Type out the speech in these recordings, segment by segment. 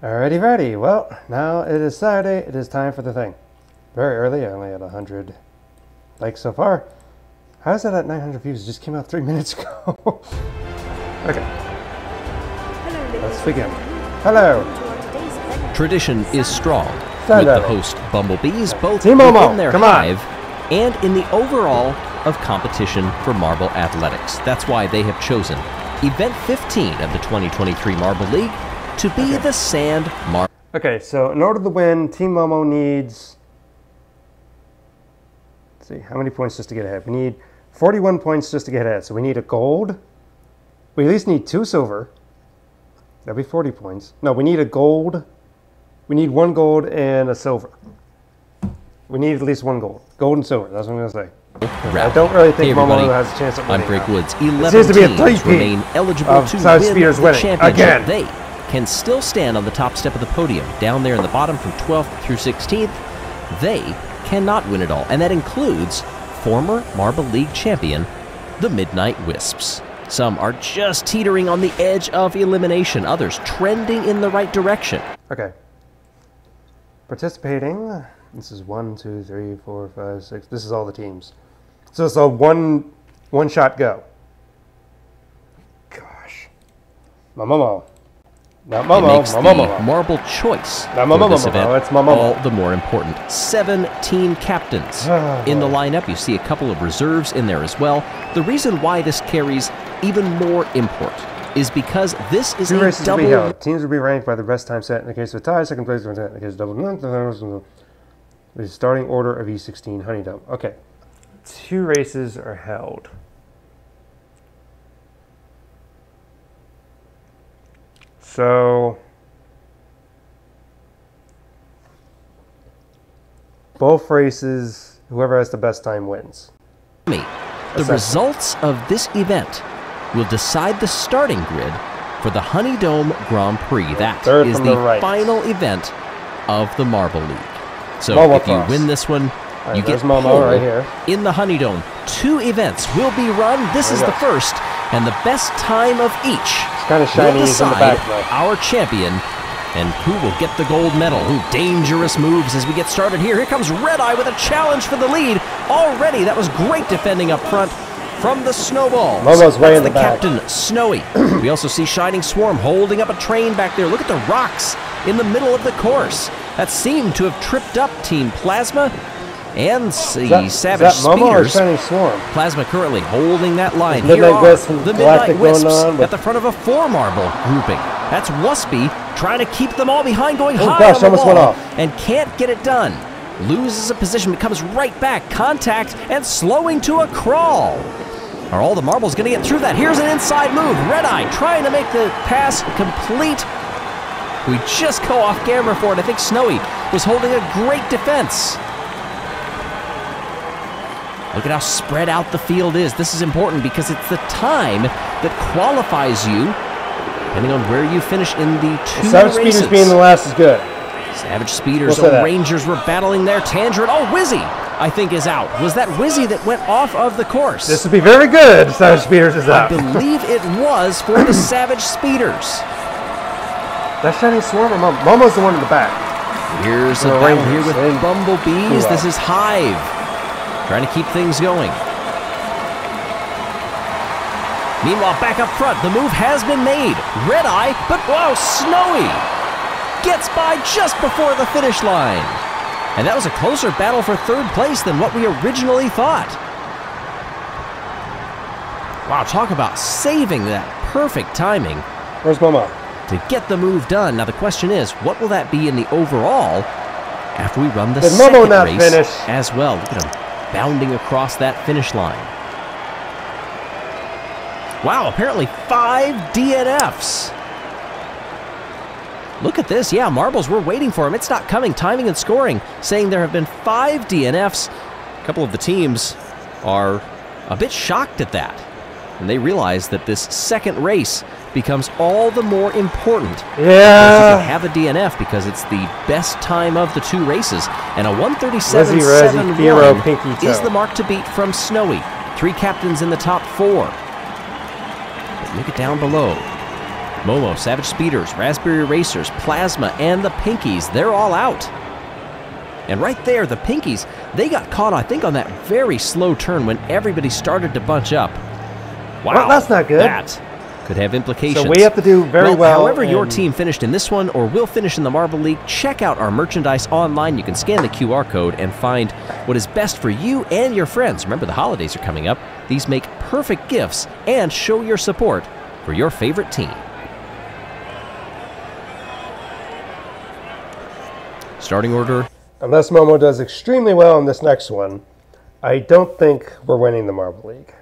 Alrighty, ready. Well, now it is Saturday. It is time for the thing. Very early. I only had 100 likes so far. How is that at 900 views? It just came out 3 minutes ago. Okay. Let's begin. Hello. Tradition is strong, Stand with up. the host Bumblebees both Team Momo, within their come on. hive and in the overall of competition for marble athletics. That's why they have chosen Event 15 of the 2023 Marble League to be the Sand Marble. Okay, so in order to win, Team Momo needs... Let's see, how many points just to get ahead? We need 41 points just to get ahead. So we need a gold. We at least need 2 silver. That'll be 40 points. No, we need a gold. We need 1 gold and a silver. We need at least 1 gold. Gold and silver, that's what I'm going to say. I don't really think Momo has a chance at winning. I'm Brick now. Woods. It 11 seems to be a teams 3-peat remain eligible to Savage win Speeders the winning. championship. Again. They can still stand on the top step of the podium. Down there in the bottom from 12th through 16th, they cannot win it all. And that includes former Marble League champion, the Midnight Wisps. Some are just teetering on the edge of elimination. Others trending in the right direction. Okay. Participating. This is 1, 2, 3, 4, 5, 6. This is all the teams. So it's a one-shot go. Gosh. Momo. Not Momo. It makes the marble choice Not for Momo. this event It's Momo. all the more important. 7 team captains in the lineup. You see a couple of reserves in there as well. The reason why this carries even more import is because this is 2 a races will be double. held. Teams will be ranked by the best time set. In the case of a tie, second place in the case of double. The starting order of E16 Honeydome. Okay. 2 races are held. So both races, whoever has the best time wins. The results of this event will decide the starting grid for the Honeydome Grand Prix. That Third is from the the right. final event of the Marble League. So Momo if you cross. win this one, Right, you get there's Momo pole right here. in the Honeydome. 2 events will be run. This is the first, and the best time of each It's kind of shiny will in the decide back though. our champion and who will get the gold medal. Who dangerous moves as we get started here. Here comes Red Eye with a challenge for the lead. Already, that was great defending up front from the Snowballs. Momo's way in That's the back. captain, Snowy. We also see Shining Swarm holding up a train back there. Look at the rocks in the middle of the course. That seemed to have tripped up Team Plasma and the Savage Is that Momo or Speeders. Shining Swarm? Plasma currently holding that line. Midnight Here are Wisps and the Galactic Midnight Wisps going on, but- at the front of a 4-marble grouping. That's Wuspy trying to keep them all behind, going high gosh, on the almost wall, went off. and can't get it done. Loses a position, but comes right back. Contact and slowing to a crawl. Are all the marbles going to get through that? Here's an inside move. Red Eye trying to make the pass complete. We just go off camera for it. I think Snowy was holding a great defense. Look at how spread out the field is. This is important because it's the time that qualifies you, depending on where you finish in the 2 Savage races. Speeders being the last is good. Savage Speeders, We'll say that. Rangers were battling there. Tangerine, Wizzy, I think, is out. Was that Wizzy that went off of the course? This would be very good. Savage Speeders is I out. believe it was for the Savage Speeders. That Shining Swarm or Momo? Momo's the one in the back. Here's a The battle Rangers here with and Bumblebees. Kulo. This is Hive, trying to keep things going. Meanwhile, back up front, the move has been made. Red Eye, but whoa, Snowy gets by just before the finish line. And that was a closer battle for 3rd place than what we originally thought. Wow, talk about saving that perfect timing Where's Momo? to get the move done. Now the question is, what will that be in the overall after we run the Did Momo second not race finish? as well? Look at him bounding across that finish line. Wow, apparently 5 DNFs. Look at this. Yeah, marbles, we're waiting for him. It's not coming. Timing and scoring saying there have been 5 DNFs. A couple of the teams are a bit shocked at that. And they realize that this second race becomes all the more important. Yeah. To have a DNF because it's the best time of the 2 races. And a Rezzy, Firo, 137.71 Pinky Toe. is the mark to beat from Snowy. 3 captains in the top 4. But look at down below. Momo, Savage Speeders, Raspberry Racers, Plasma, and the Pinkies, they're all out. And right there, the Pinkies, they got caught, I think, on that very slow turn when everybody started to bunch up. Wow, well, that's not good. That could have implications. So we have to do very well. However your team finished in this one or will finish in the Marble League, check out our merchandise online. You can scan the QR code and find what is best for you and your friends. Remember, the holidays are coming up. These make perfect gifts and show your support for your favorite team. Starting order. Unless Momo does extremely well in this next one, I don't think we're winning the Marble League.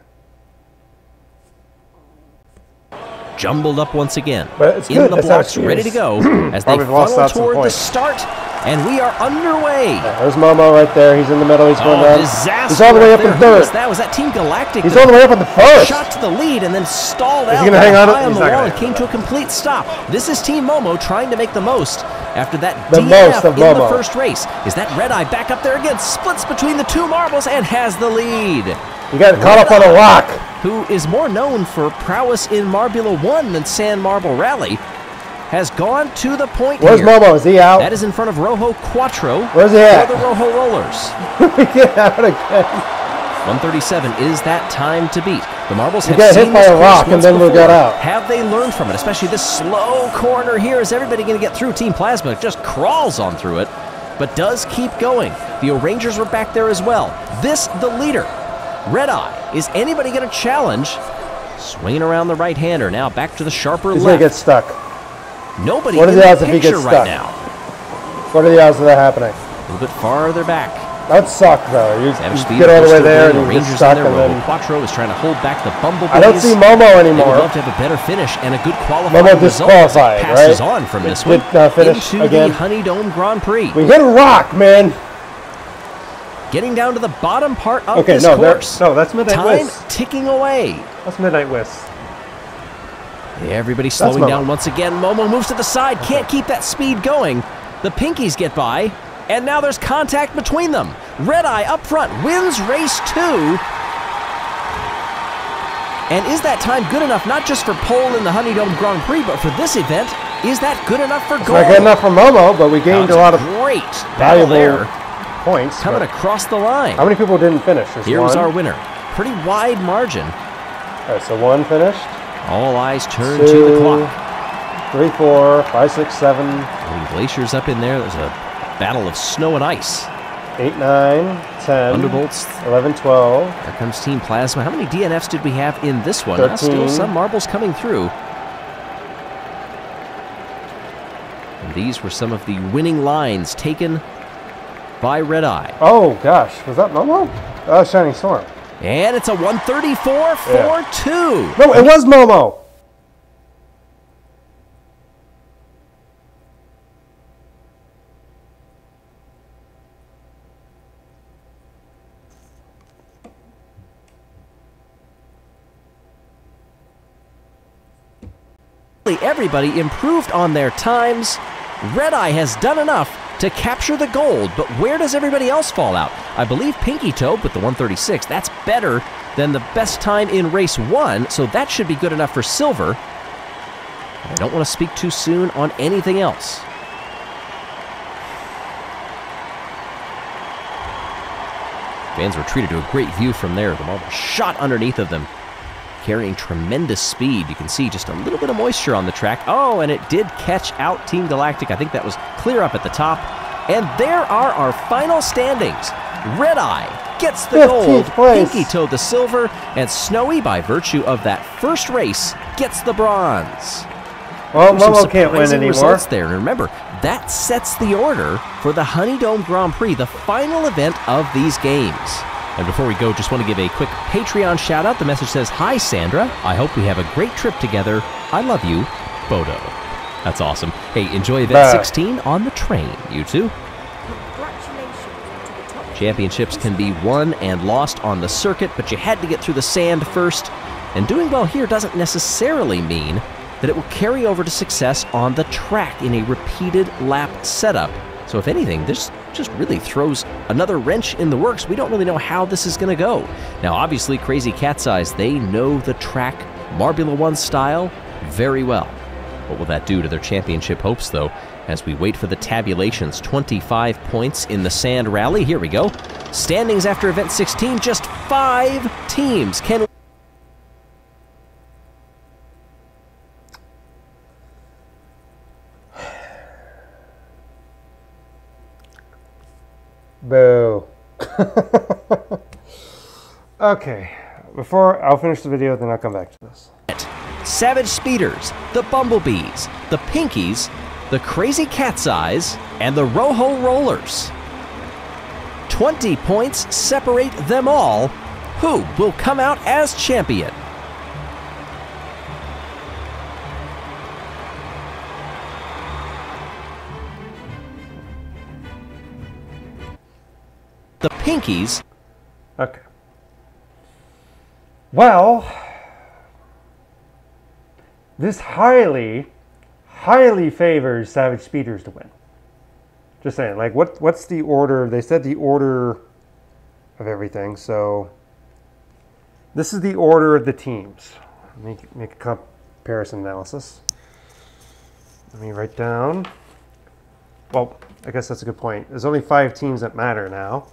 Jumbled up once again. But it's in good. the That's blocks, how she ready is. to go as they funnel toward the start, and we are underway. Yeah, there's Momo right there. He's in the middle. He's going down. Disaster. He's all the way up in third. That was that Team Galactic. He's all the way up in the first. Shot to the lead and then stalled out. Is he going to hang on? High on He's the not wall gonna and came to a complete stop. This is Team Momo trying to make the most after that The DNF most of in Momo. the first race. Is that Red Eye back up there again? Splits between the two marbles and has the lead. You got caught up on a rock. Who is more known for prowess in Marbula 1 than San Marble Rally, has gone to the point Where's here. Momo? Is he out? That is in front of Rojo Quattro. Where's he at? For the Rojo Rollers. Get out again. 137 is that time to beat. The marbles have got hit seen by this a course rock and once then we before. got out. Have they learned from it? Especially this slow corner here. Is everybody going to get through? Team Plasma just crawls on through it, but does keep going. The O'Rangers were back there as well. This, the leader. Red Eye. Is anybody going to challenge? Swinging around the right-hander. Now back to the sharper He's left. going to get stuck. Nobody What are in the the odds if he picture gets right stuck? now. What are the odds of that happening? A little bit farther back. That'd suck, though. You Savage Speed get all the way still there doing and you get Rangers stuck. in And there. then Quattro is trying to hold back the Bumblebees. I don't see Momo They would anymore. love to have a better finish and a good qualifying Momo result. disqualified, Passes right? on from this Did one finish into again. the Honey Dome Grand Prix. We hit a rock, man. Getting down to the bottom part of Okay, this no, course. that's Midnight Time Whist. ticking away. That's Midnight Whist. Everybody slowing Momo. down once again. Momo moves to the side. Can't keep that speed going. The Pinkies get by. And now there's contact between them. Red Eye up front wins race 2. And is that time good enough, not just for pole in the Honey Dome Grand Prix, but for this event? Is that good enough for gold? Not good enough for Momo, but we gained a lot of great battle valuable there. points. Coming across the line. How many people didn't finish? Just Here's one? our winner. Pretty wide margin. All right, so one finished. All eyes turn Two, to the clock. 3, 4, 5, 6, 7, Putting glaciers up in there. There's a battle of snow and ice. 8, 9, 10, Thunderbolts. 11, 12. There comes Team Plasma. How many DNFs did we have in this one? 13. Still some marbles coming through. And these were some of the winning lines taken by Red Eye. Oh, gosh. Was that Momo? Oh, Shining Storm. And it's a 134-4-2. No, it was Momo. Everybody improved on their times. Red Eye has done enough to capture the gold, but where does everybody else fall out? I believe Pinky Toe with the 136. That's better than the best time in race 1, so that should be good enough for silver. I don't want to speak too soon on anything else. Fans were treated to a great view from there. The marble shot underneath of them, carrying tremendous speed. You can see just a little bit of moisture on the track. Oh, and it did catch out Team Galactic. I think that was clear up at the top. And there are our final standings. Red Eye gets the gold, place. Pinky Toe the silver, and Snowy, by virtue of that first race, gets the bronze. Well, Some Momo can't win surprising anymore. results there. And remember, that sets the order for the Honey Dome Grand Prix, the final event of these games. And before we go, just want to give a quick Patreon shout out. The message says, "Hi Sandra, I hope we have a great trip together. I love you, Bodo." That's awesome. Hey, enjoy event 16 on the train, you two. Championships can be won and lost on the circuit, but you had to get through the sand first. And doing well here doesn't necessarily mean that it will carry over to success on the track in a repeated lap setup. So if anything, this just really throws another wrench in the works. We don't really know how this is going to go. Now, obviously, Crazy Cat's Eyes, they know the track Marbula 1 style very well. What will that do to their championship hopes, though, as we wait for the tabulations? 25 points in the sand rally. Here we go. Standings after event 16, just 5 teams can... Boo. Okay, I'll finish the video, then I'll come back to this. Savage Speeders, the Bumblebees, the Pinkies, the Crazy Cat's Eyes, and the Rojo Rollers. 20 points separate them all. Who will come out as champion? The Pinkies. Okay. Well, this highly favors Savage Speeders to win. Just saying, like, what's the order? They said the order of everything, so this is the order of the teams. Let me make a comparison analysis. Let me write down. Well, I guess that's a good point. There's only 5 teams that matter now.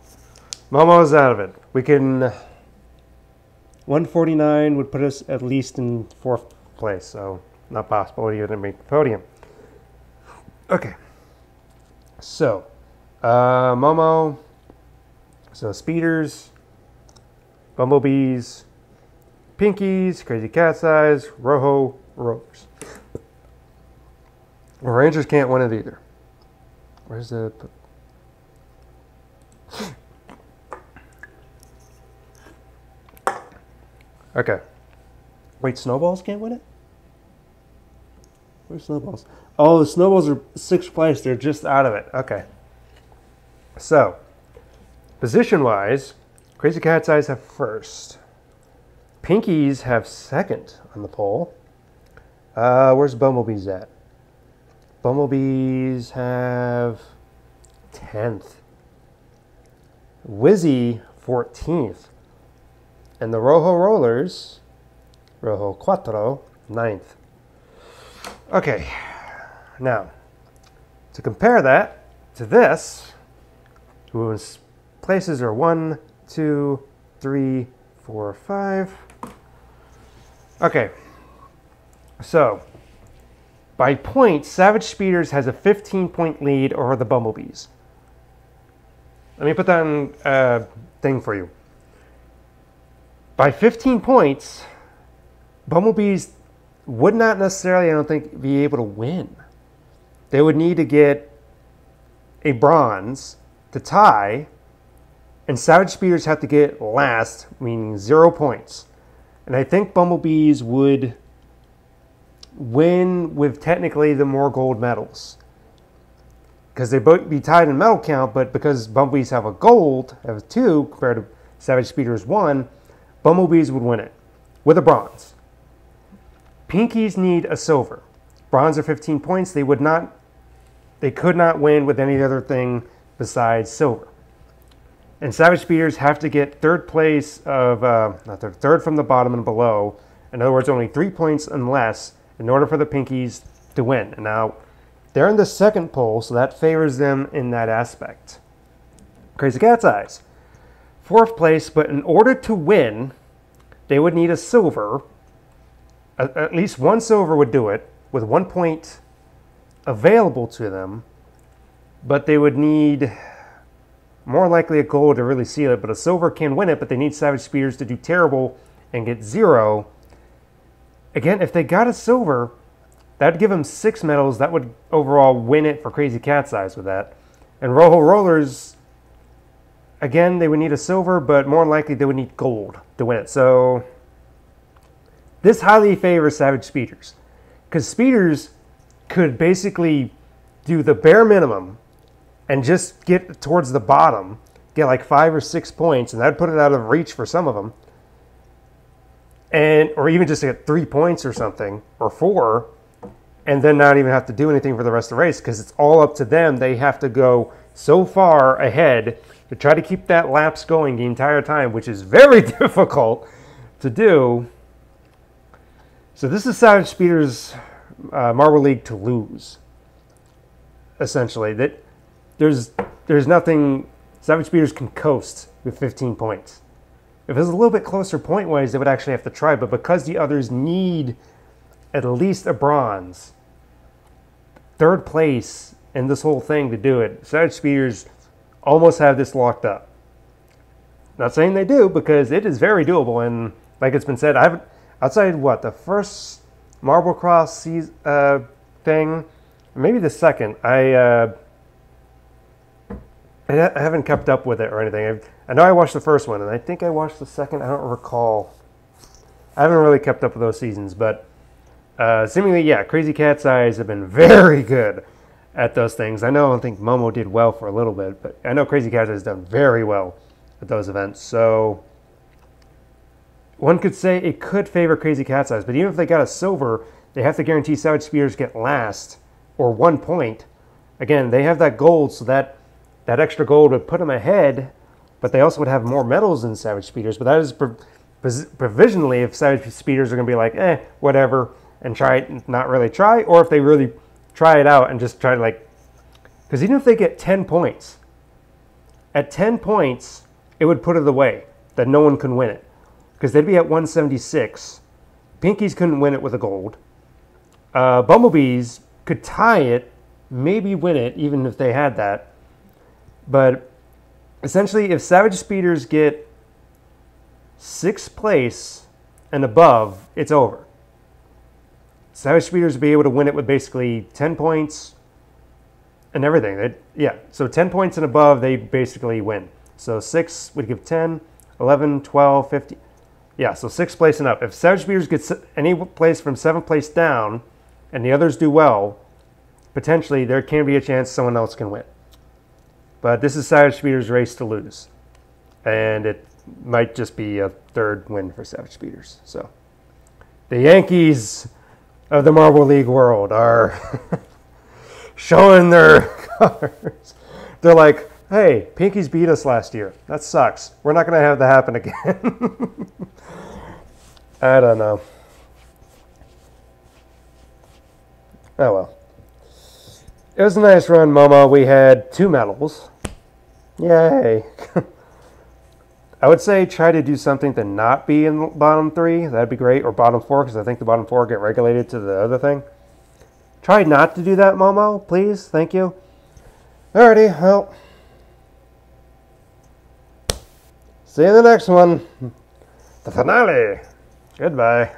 Momo's out of it. We can... 149 would put us at least in 4th place, so not possible even to make the podium. Okay. So, Momo, so Speeders, Bumblebees, Pinkies, Crazy Cat's Eyes, Rojo Rollers. Well, Rangers can't win it either. Where's the... Okay. Wait, Snowballs can't win it? Where's Snowballs? Oh, the Snowballs are 6th place. They're just out of it. Okay. So, position-wise, Crazy Cat's Eyes have 1st. Pinkies have 2nd on the poll. Where's Bumblebees at? Bumblebees have 10th. Wizzy, 14th. And the Rojo Rollers, Rojo Cuatro, 9th. Okay, now, to compare that to this, whose places are 1, 2, 3, 4, 5. Okay, so, by points, Savage Speeders has a 15-point lead over the Bumblebees. Let me put that in a thing for you. By 15 points, Bumblebees would not necessarily, I don't think, be able to win. They would need to get a bronze to tie, and Savage Speeders have to get last, meaning 0 points. And I think Bumblebees would win with technically the more gold medals, because they both be tied in medal count, but because Bumblebees have a gold, have 2 compared to Savage Speeders 1, Bumblebees would win it with a bronze. Pinkies need a silver. Bronze are 15 points. They could not win with any other thing besides silver. And Savage Speeders have to get 3rd place of, not third, 3rd from the bottom and below. In other words, only 3 points and less in order for the Pinkies to win. And now, they're in the 2nd poll, so that favors them in that aspect. Crazy Cat's Eyes. 4th place, but in order to win, they would need a silver. At least 1 silver would do it, with 1 point available to them. But they would need more likely a gold to really seal it. But a silver can win it, but they need Savage Speeders to do terrible and get 0. Again, if they got a silver, that would give them 6 medals. That would overall win it for Crazy Cat's Eyes with that. And Rojo Rollers... Again, they would need a silver, but more likely they would need gold to win it. So, this highly favors Savage Speeders. Because Speeders could basically do the bare minimum and just get towards the bottom, get like 5 or 6 points, and that'd put it out of reach for some of them. Or even just get 3 points or something, or 4, and then not even have to do anything for the rest of the race, because it's all up to them. They have to go so far ahead to try to keep that laps going the entire time, which is very difficult to do. So this is Savage Speeders' Marble League to lose. Essentially, that there's nothing. Savage Speeders can coast with 15 points. If it was a little bit closer point-wise, they would actually have to try. But because the others need at least a bronze, third place in this whole thing to do it, Savage Speeders almost have this locked up. Not saying they do, because it is very doable. And like it's been said, outside what, the first Marble Cross thing, maybe the second, I haven't kept up with it or anything. I know I watched the first one, and I think I watched the second. I don't recall. I haven't really kept up with those seasons, but seemingly, yeah, Crazy Cat's Eyes have been very good at those things. I think Momo did well for a little bit, but I know Crazy Cat's Eyes has done very well at those events. So one could say it could favor Crazy Cat's Eyes, but even if they got a silver, they have to guarantee Savage Speeders get last or 1 point. Again, they have that gold, so that extra gold would put them ahead, but they also would have more medals than Savage Speeders. But that is provisionally if Savage Speeders are going to be like, whatever, and try it and not really try, or if they really try it out and just try to because even if they get 10 points, at 10 points, it would put it away that no one can win it, because they'd be at 176. Pinkies couldn't win it with a gold. Bumblebees could tie it, maybe win it, even if they had that. But essentially, if Savage Speeders get 6th place and above, it's over. Savage Speeders would be able to win it with basically 10 points and everything. So 10 points and above, they basically win. So 6 would give 10, 11, 12, 15. Yeah, so 6th place and up. If Savage Speeders gets any place from 7th place down and the others do well, potentially there can be a chance someone else can win. But this is Savage Speeders' race to lose. And it might just be a 3rd win for Savage Speeders. So the Yankees of the Marble League world are showing their cards. They're like, hey, Pinkies beat us last year. That sucks. We're not going to have that happen again. I don't know. Oh well. It was a nice run, Momo. We had 2 medals. Yay. I would say try to do something to not be in the bottom 3. That'd be great. Or bottom 4, because I think the bottom 4 get regulated to the other thing. Try not to do that, Momo, please. Thank you. Alrighty, well. See you in the next one. The finale. Goodbye.